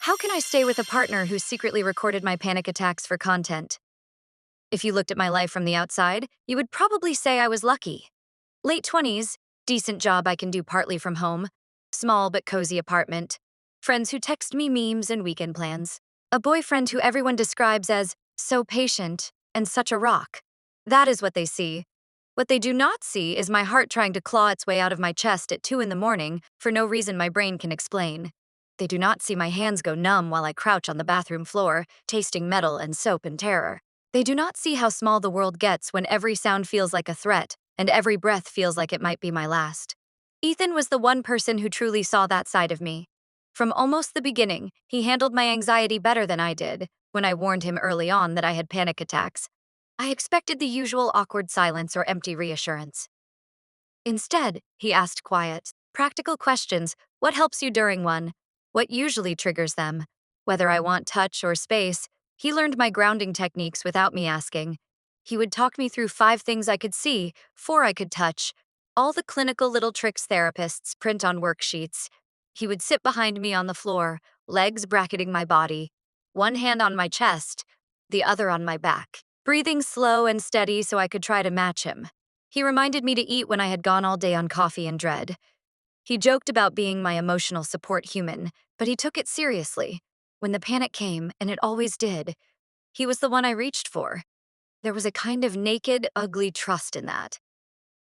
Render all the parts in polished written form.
How can I stay with a partner who secretly recorded my panic attacks for content? If you looked at my life from the outside, you would probably say I was lucky. Late 20s, decent job I can do partly from home, small but cozy apartment, friends who text me memes and weekend plans, a boyfriend who everyone describes as so patient and such a rock. That is what they see. What they do not see is my heart trying to claw its way out of my chest at 2 in the morning for no reason my brain can explain. They do not see my hands go numb while I crouch on the bathroom floor, tasting metal and soap in terror. They do not see how small the world gets when every sound feels like a threat and every breath feels like it might be my last. Ethan was the one person who truly saw that side of me. From almost the beginning, he handled my anxiety better than I did. When I warned him early on that I had panic attacks, I expected the usual awkward silence or empty reassurance. Instead, he asked quiet, practical questions. What helps you during one? What usually triggers them? Whether I want touch or space, he learned my grounding techniques without me asking. He would talk me through 5 things I could see, 4 I could touch, all the clinical little tricks therapists print on worksheets. He would sit behind me on the floor, legs bracketing my body, one hand on my chest, the other on my back, breathing slow and steady so I could try to match him. He reminded me to eat when I had gone all day on coffee and dread. He joked about being my emotional support human, but he took it seriously. When the panic came, and it always did, he was the one I reached for. There was a kind of naked, ugly trust in that.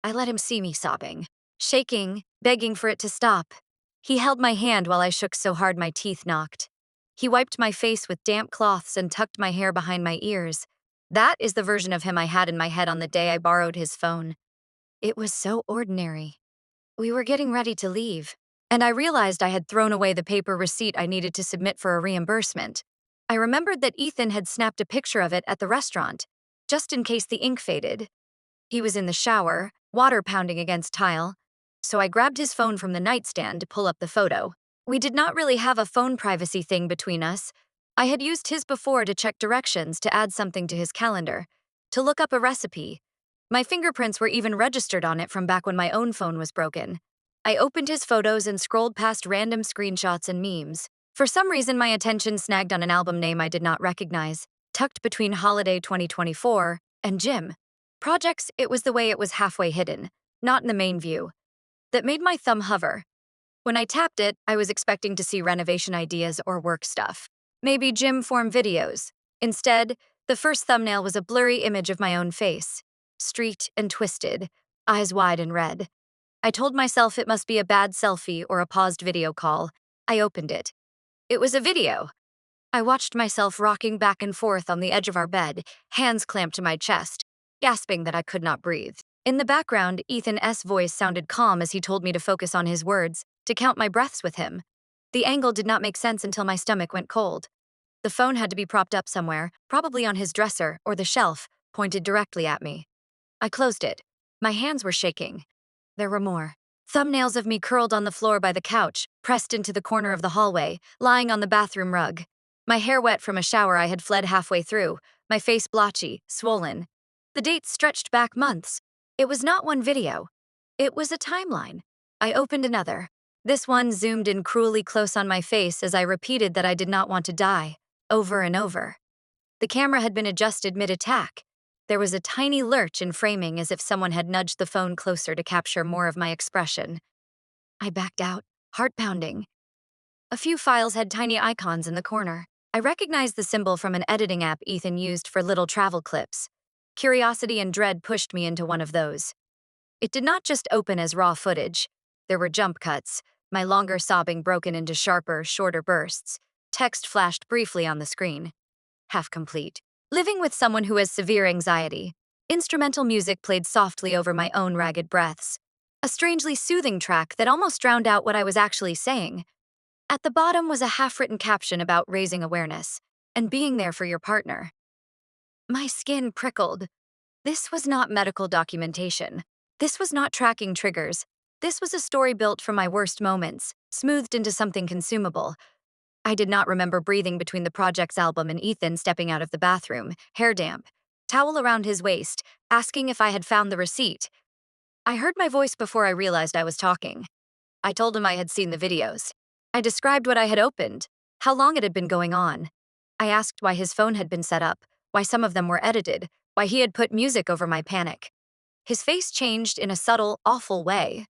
I let him see me sobbing, shaking, begging for it to stop. He held my hand while I shook so hard my teeth knocked. He wiped my face with damp cloths and tucked my hair behind my ears. That is the version of him I had in my head on the day I borrowed his phone. It was so ordinary. We were getting ready to leave, and I realized I had thrown away the paper receipt I needed to submit for a reimbursement. I remembered that Ethan had snapped a picture of it at the restaurant, just in case the ink faded. He was in the shower, water pounding against tile, so I grabbed his phone from the nightstand to pull up the photo. We did not really have a phone privacy thing between us. I had used his before to check directions, to add something to his calendar, to look up a recipe. My fingerprints were even registered on it from back when my own phone was broken. I opened his photos and scrolled past random screenshots and memes. For some reason, my attention snagged on an album name I did not recognize, tucked between Holiday 2024 and Jim. Projects, it was the way it was halfway hidden, not in the main view, that made my thumb hover. When I tapped it, I was expecting to see renovation ideas or work stuff. Maybe gym form videos. Instead, the first thumbnail was a blurry image of my own face, streaked and twisted, eyes wide and red. I told myself it must be a bad selfie or a paused video call. I opened it. It was a video. I watched myself rocking back and forth on the edge of our bed, hands clamped to my chest, gasping that I could not breathe. In the background, Ethan's voice sounded calm as he told me to focus on his words, to count my breaths with him. The angle did not make sense until my stomach went cold. The phone had to be propped up somewhere, probably on his dresser or the shelf, pointed directly at me. I closed it. My hands were shaking. There were more. Thumbnails of me curled on the floor by the couch, pressed into the corner of the hallway, lying on the bathroom rug. My hair wet from a shower I had fled halfway through, my face blotchy, swollen. The dates stretched back months. It was not one video. It was a timeline. I opened another. This one zoomed in cruelly close on my face as I repeated that I did not want to die, over and over. The camera had been adjusted mid-attack. There was a tiny lurch in framing as if someone had nudged the phone closer to capture more of my expression. I backed out, heart pounding. A few files had tiny icons in the corner. I recognized the symbol from an editing app Ethan used for little travel clips. Curiosity and dread pushed me into one of those. It did not just open as raw footage. There were jump cuts, my longer sobbing broken into sharper, shorter bursts. Text flashed briefly on the screen. Half complete. Living with someone who has severe anxiety. Instrumental music played softly over my own ragged breaths. A strangely soothing track that almost drowned out what I was actually saying. At the bottom was a half-written caption about raising awareness and being there for your partner. My skin prickled. This was not medical documentation. This was not tracking triggers. This was a story built from my worst moments, smoothed into something consumable. I did not remember breathing between the project's album and Ethan stepping out of the bathroom, hair damp, towel around his waist, asking if I had found the receipt. I heard my voice before I realized I was talking. I told him I had seen the videos. I described what I had opened, how long it had been going on. I asked why his phone had been set up, why some of them were edited, why he had put music over my panic. His face changed in a subtle, awful way.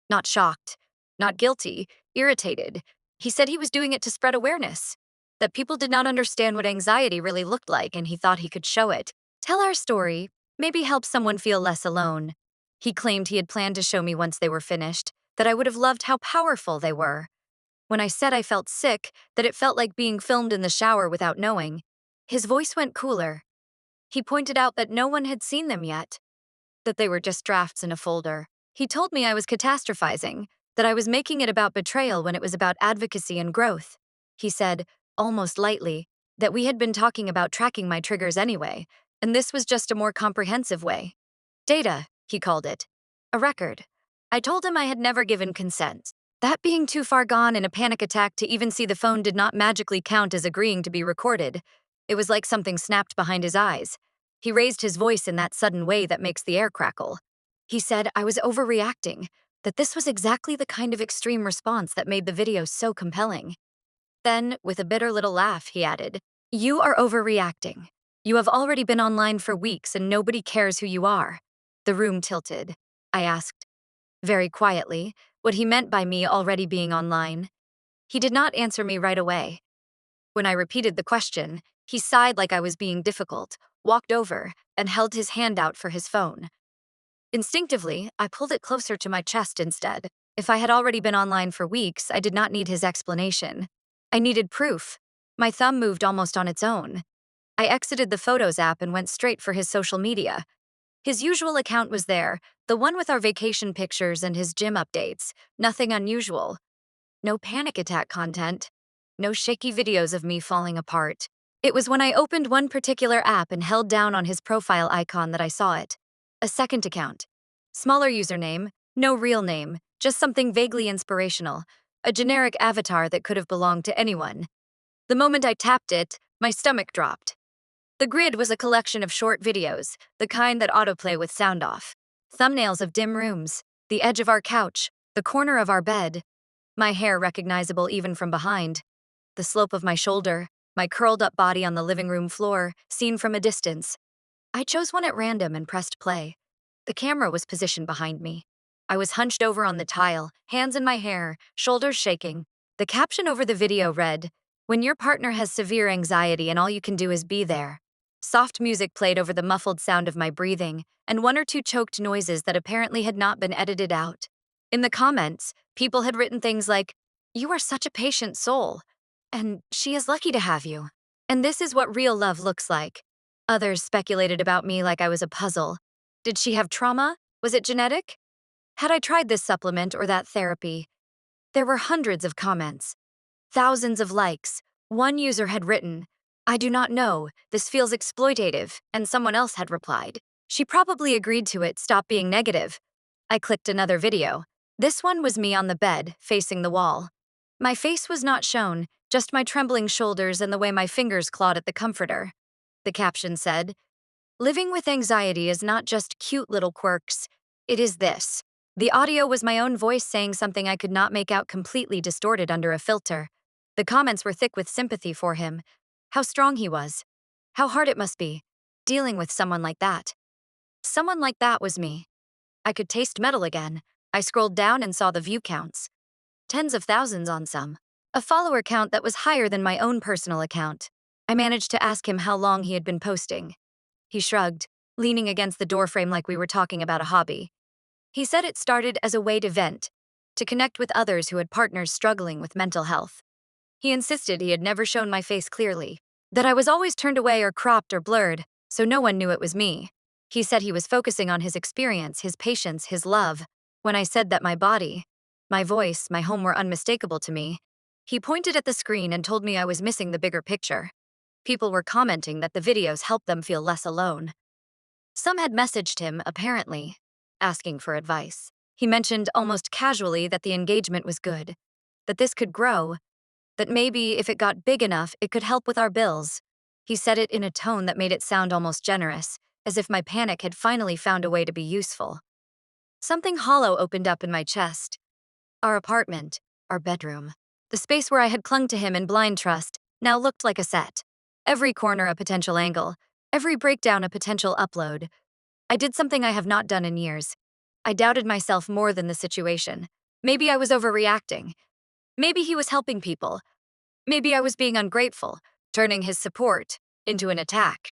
Not shocked, not guilty, irritated. He said he was doing it to spread awareness, that people did not understand what anxiety really looked like and he thought he could show it. Tell our story, maybe help someone feel less alone. He claimed he had planned to show me once they were finished, that I would have loved how powerful they were. When I said I felt sick, that it felt like being filmed in the shower without knowing, his voice went cooler. He pointed out that no one had seen them yet, that they were just drafts in a folder. He told me I was catastrophizing, that I was making it about betrayal when it was about advocacy and growth. He said, almost lightly, that we had been talking about tracking my triggers anyway, and this was just a more comprehensive way. Data, he called it. A record. I told him I had never given consent. That being too far gone in a panic attack to even see the phone did not magically count as agreeing to be recorded. It was like something snapped behind his eyes. He raised his voice in that sudden way that makes the air crackle. He said I was overreacting, that this was exactly the kind of extreme response that made the video so compelling. Then, with a bitter little laugh, he added, "You are overreacting. You have already been online for weeks and nobody cares who you are." The room tilted. I asked, very quietly, what he meant by me already being online. He did not answer me right away. When I repeated the question, he sighed like I was being difficult, walked over, and held his hand out for his phone. Instinctively, I pulled it closer to my chest instead. If I had already been online for weeks, I did not need his explanation. I needed proof. My thumb moved almost on its own. I exited the Photos app and went straight for his social media. His usual account was there, the one with our vacation pictures and his gym updates. Nothing unusual. No panic attack content. No shaky videos of me falling apart. It was when I opened one particular app and held down on his profile icon that I saw it. A second account. Smaller username, no real name, just something vaguely inspirational. A generic avatar that could have belonged to anyone. The moment I tapped it, my stomach dropped. The grid was a collection of short videos, the kind that autoplay with sound off. Thumbnails of dim rooms, the edge of our couch, the corner of our bed. My hair recognizable even from behind. The slope of my shoulder, my curled up body on the living room floor, seen from a distance. I chose one at random and pressed play. The camera was positioned behind me. I was hunched over on the tile, hands in my hair, shoulders shaking. The caption over the video read, "When your partner has severe anxiety and all you can do is be there." Soft music played over the muffled sound of my breathing, and one or two choked noises that apparently had not been edited out. In the comments, people had written things like, "You are such a patient soul," and "She is lucky to have you." And this is what real love looks like. Others speculated about me like I was a puzzle. Did she have trauma? Was it genetic? Had I tried this supplement or that therapy? There were hundreds of comments. Thousands of likes. One user had written, "I do not know, this feels exploitative," and someone else had replied, "She probably agreed to it, stop being negative." I clicked another video. This one was me on the bed, facing the wall. My face was not shown, just my trembling shoulders and the way my fingers clawed at the comforter. The caption said, "Living with anxiety is not just cute little quirks, it is this." The audio was my own voice saying something I could not make out, completely distorted under a filter. The comments were thick with sympathy for him. How strong he was. How hard it must be, dealing with someone like that. Someone like that was me. I could taste metal again. I scrolled down and saw the view counts. Tens of thousands on some. A follower count that was higher than my own personal account. I managed to ask him how long he had been posting. He shrugged, leaning against the doorframe like we were talking about a hobby. He said it started as a way to vent, to connect with others who had partners struggling with mental health. He insisted he had never shown my face clearly, that I was always turned away or cropped or blurred, so no one knew it was me. He said he was focusing on his experience, his patience, his love. When I said that my body, my voice, my home were unmistakable to me, he pointed at the screen and told me I was missing the bigger picture. People were commenting that the videos helped them feel less alone. Some had messaged him, apparently, asking for advice. He mentioned almost casually that the engagement was good, that this could grow, that maybe if it got big enough, it could help with our bills. He said it in a tone that made it sound almost generous, as if my panic had finally found a way to be useful. Something hollow opened up in my chest. Our apartment, our bedroom. The space where I had clung to him in blind trust now looked like a set. Every corner a potential angle, every breakdown a potential upload. I did something I have not done in years. I doubted myself more than the situation. Maybe I was overreacting. Maybe he was helping people. Maybe I was being ungrateful, turning his support into an attack.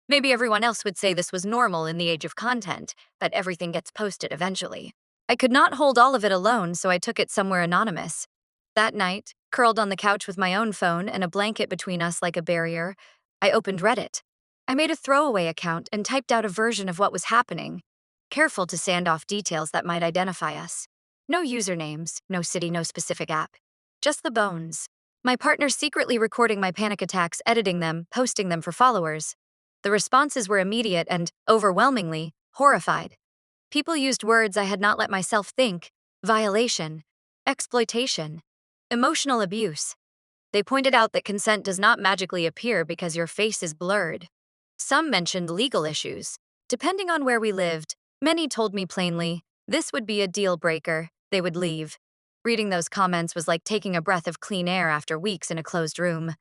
Maybe everyone else would say this was normal in the age of content, that everything gets posted eventually. I could not hold all of it alone, so I took it somewhere anonymous. That night, curled on the couch with my own phone and a blanket between us like a barrier, I opened Reddit. I made a throwaway account and typed out a version of what was happening, careful to sand off details that might identify us. No usernames, no city, no specific app. Just the bones. My partner secretly recording my panic attacks, editing them, posting them for followers. The responses were immediate and, overwhelmingly, horrified. People used words I had not let myself think: violation, exploitation, emotional abuse. They pointed out that consent does not magically appear because your face is blurred. Some mentioned legal issues. Depending on where we lived, many told me plainly, this would be a deal breaker, they would leave. Reading those comments was like taking a breath of clean air after weeks in a closed room.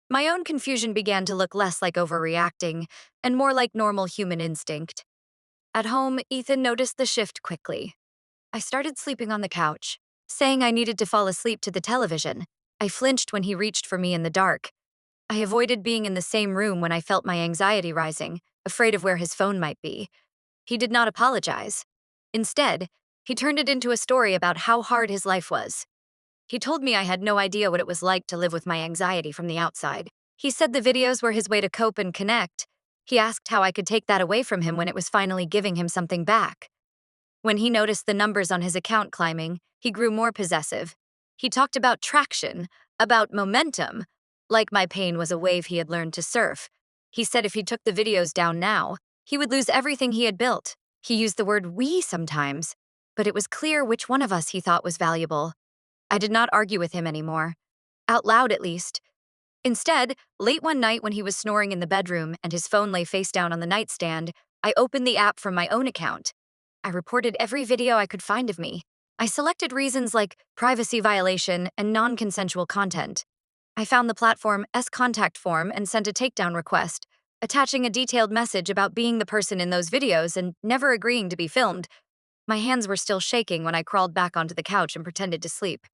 My own confusion began to look less like overreacting and more like normal human instinct. At home, Ethan noticed the shift quickly. I started sleeping on the couch, saying I needed to fall asleep to the television. I flinched when he reached for me in the dark. I avoided being in the same room when I felt my anxiety rising, afraid of where his phone might be. He did not apologize. Instead, he turned it into a story about how hard his life was. He told me I had no idea what it was like to live with my anxiety from the outside. He said the videos were his way to cope and connect. He asked how I could take that away from him when it was finally giving him something back. When he noticed the numbers on his account climbing, he grew more possessive. He talked about traction, about momentum, like my pain was a wave he had learned to surf. He said if he took the videos down now, he would lose everything he had built. He used the word we sometimes, but it was clear which one of us he thought was valuable. I did not argue with him anymore. Out loud, at least. Instead, late one night when he was snoring in the bedroom and his phone lay face down on the nightstand, I opened the app from my own account. I reported every video I could find of me. I selected reasons like privacy violation and non-consensual content. I found the platform's contact form and sent a takedown request, attaching a detailed message about being the person in those videos and never agreeing to be filmed. My hands were still shaking when I crawled back onto the couch and pretended to sleep.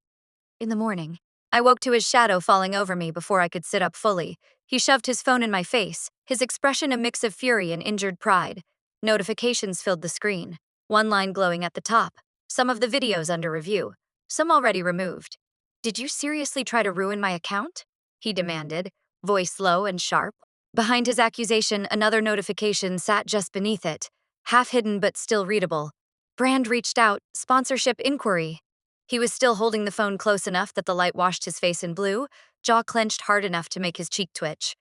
In the morning, I woke to his shadow falling over me before I could sit up fully. He shoved his phone in my face, his expression a mix of fury and injured pride. Notifications filled the screen, one line glowing at the top, some of the videos under review, some already removed. Did you seriously try to ruin my account? He demanded, voice low and sharp. Behind his accusation, another notification sat just beneath it, half hidden but still readable. Brand reached out, sponsorship inquiry. He was still holding the phone close enough that the light washed his face in blue, jaw clenched hard enough to make his cheek twitch.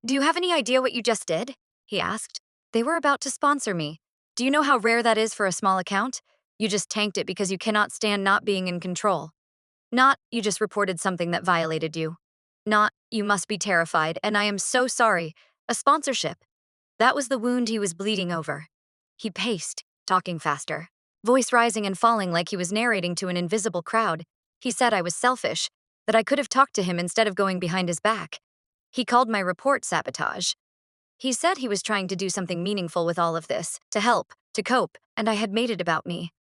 Do you have any idea what you just did? He asked. They were about to sponsor me. Do you know how rare that is for a small account? You just tanked it because you cannot stand not being in control. Not, you just reported something that violated you. Not, you must be terrified, and I am so sorry. A sponsorship. That was the wound he was bleeding over. He paced, talking faster, voice rising and falling like he was narrating to an invisible crowd. He said I was selfish, that I could have talked to him instead of going behind his back. He called my report sabotage. He said he was trying to do something meaningful with all of this, to help, to cope, and I had made it about me.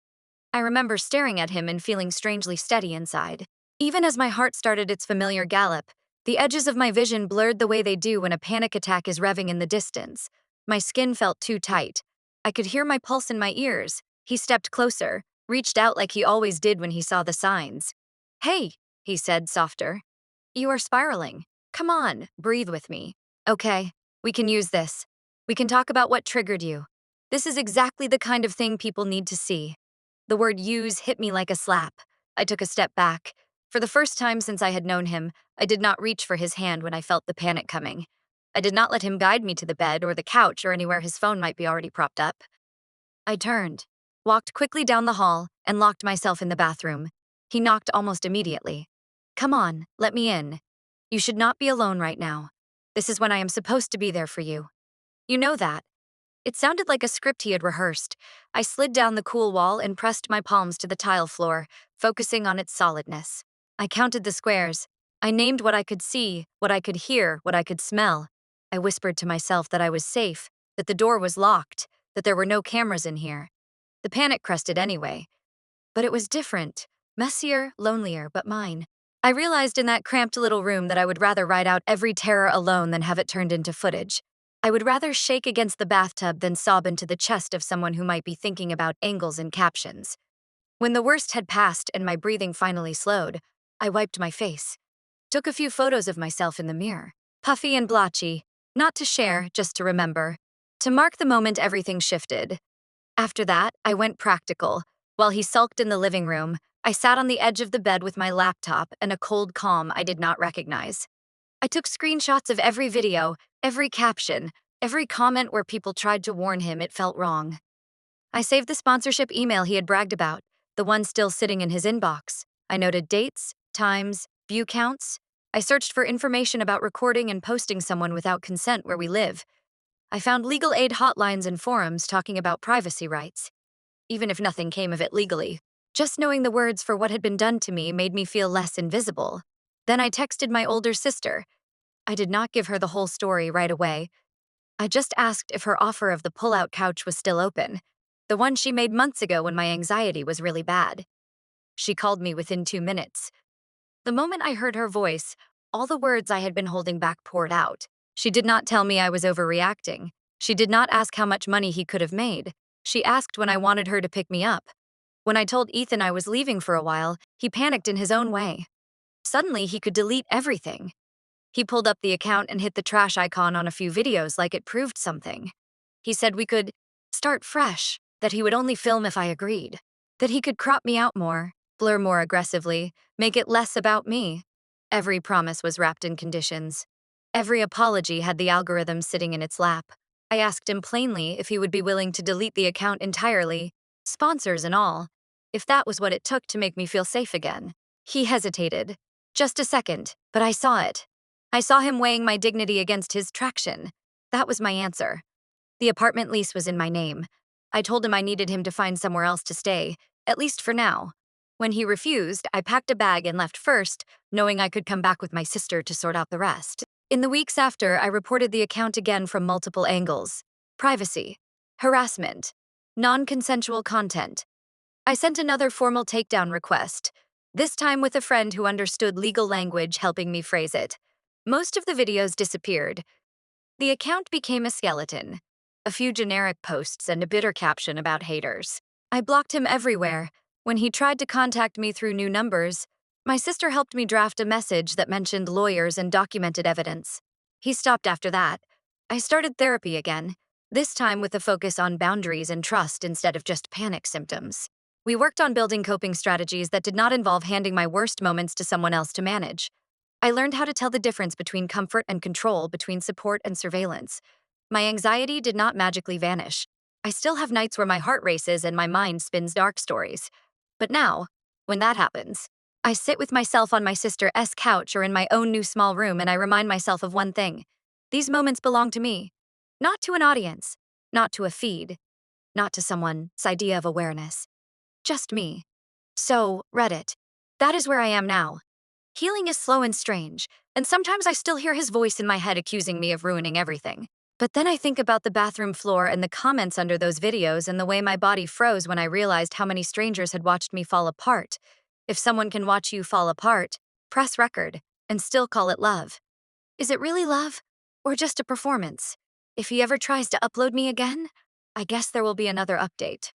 I remember staring at him and feeling strangely steady inside. Even as my heart started its familiar gallop, the edges of my vision blurred the way they do when a panic attack is revving in the distance. My skin felt too tight. I could hear my pulse in my ears. He stepped closer, reached out like he always did when he saw the signs. Hey, he said, softer. You are spiraling. Come on, breathe with me. Okay, we can use this. We can talk about what triggered you. This is exactly the kind of thing people need to see. The word use hit me like a slap. I took a step back. For the first time since I had known him, I did not reach for his hand when I felt the panic coming. I did not let him guide me to the bed or the couch or anywhere his phone might be already propped up. I turned, walked quickly down the hall, and locked myself in the bathroom. He knocked almost immediately. Come on, let me in. You should not be alone right now. This is when I am supposed to be there for you. You know that. It sounded like a script he had rehearsed. I slid down the cool wall and pressed my palms to the tile floor, focusing on its solidness. I counted the squares. I named what I could see, what I could hear, what I could smell. I whispered to myself that I was safe, that the door was locked, that there were no cameras in here. The panic crested anyway. But it was different, messier, lonelier, but mine. I realized in that cramped little room that I would rather ride out every terror alone than have it turned into footage. I would rather shake against the bathtub than sob into the chest of someone who might be thinking about angles and captions. When the worst had passed and my breathing finally slowed, I wiped my face. Took a few photos of myself in the mirror. Puffy and blotchy. Not to share, just to remember. To mark the moment everything shifted. After that, I went practical. While he sulked in the living room, I sat on the edge of the bed with my laptop and a cold calm I did not recognize. I took screenshots of every video, every caption, every comment where people tried to warn him it felt wrong. I saved the sponsorship email he had bragged about, the one still sitting in his inbox. I noted dates, times, view counts. I searched for information about recording and posting someone without consent where we live. I found legal aid hotlines and forums talking about privacy rights. Even if nothing came of it legally, just knowing the words for what had been done to me made me feel less invisible. Then I texted my older sister. I did not give her the whole story right away. I just asked if her offer of the pull-out couch was still open, the one she made months ago when my anxiety was really bad. She called me within 2 minutes. The moment I heard her voice, all the words I had been holding back poured out. She did not tell me I was overreacting. She did not ask how much money he could have made. She asked when I wanted her to pick me up. When I told Ethan I was leaving for a while, he panicked in his own way. Suddenly, he could delete everything. He pulled up the account and hit the trash icon on a few videos like it proved something. He said we could start fresh, that he would only film if I agreed, that he could crop me out more, blur more aggressively, make it less about me. Every promise was wrapped in conditions. Every apology had the algorithm sitting in its lap. I asked him plainly if he would be willing to delete the account entirely, sponsors and all, if that was what it took to make me feel safe again. He hesitated. Just a second, but I saw it. I saw him weighing my dignity against his traction. That was my answer. The apartment lease was in my name. I told him I needed him to find somewhere else to stay, at least for now. When he refused, I packed a bag and left first, knowing I could come back with my sister to sort out the rest. In the weeks after, I reported the account again from multiple angles. Privacy, harassment, non-consensual content. I sent another formal takedown request, this time with a friend who understood legal language helping me phrase it. Most of the videos disappeared. The account became a skeleton, a few generic posts and a bitter caption about haters. I blocked him everywhere. When he tried to contact me through new numbers, my sister helped me draft a message that mentioned lawyers and documented evidence. He stopped after that. I started therapy again, this time with a focus on boundaries and trust instead of just panic symptoms. We worked on building coping strategies that did not involve handing my worst moments to someone else to manage. I learned how to tell the difference between comfort and control, between support and surveillance. My anxiety did not magically vanish. I still have nights where my heart races and my mind spins dark stories. But now, when that happens, I sit with myself on my sister's couch or in my own new small room and I remind myself of one thing. These moments belong to me. Not to an audience, not to a feed, not to someone's idea of awareness. Just me. So, Reddit. That is where I am now. Healing is slow and strange, and sometimes I still hear his voice in my head accusing me of ruining everything. But then I think about the bathroom floor and the comments under those videos and the way my body froze when I realized how many strangers had watched me fall apart. If someone can watch you fall apart, press record, and still call it love. Is it really love? Or just a performance? If he ever tries to upload me again, I guess there will be another update.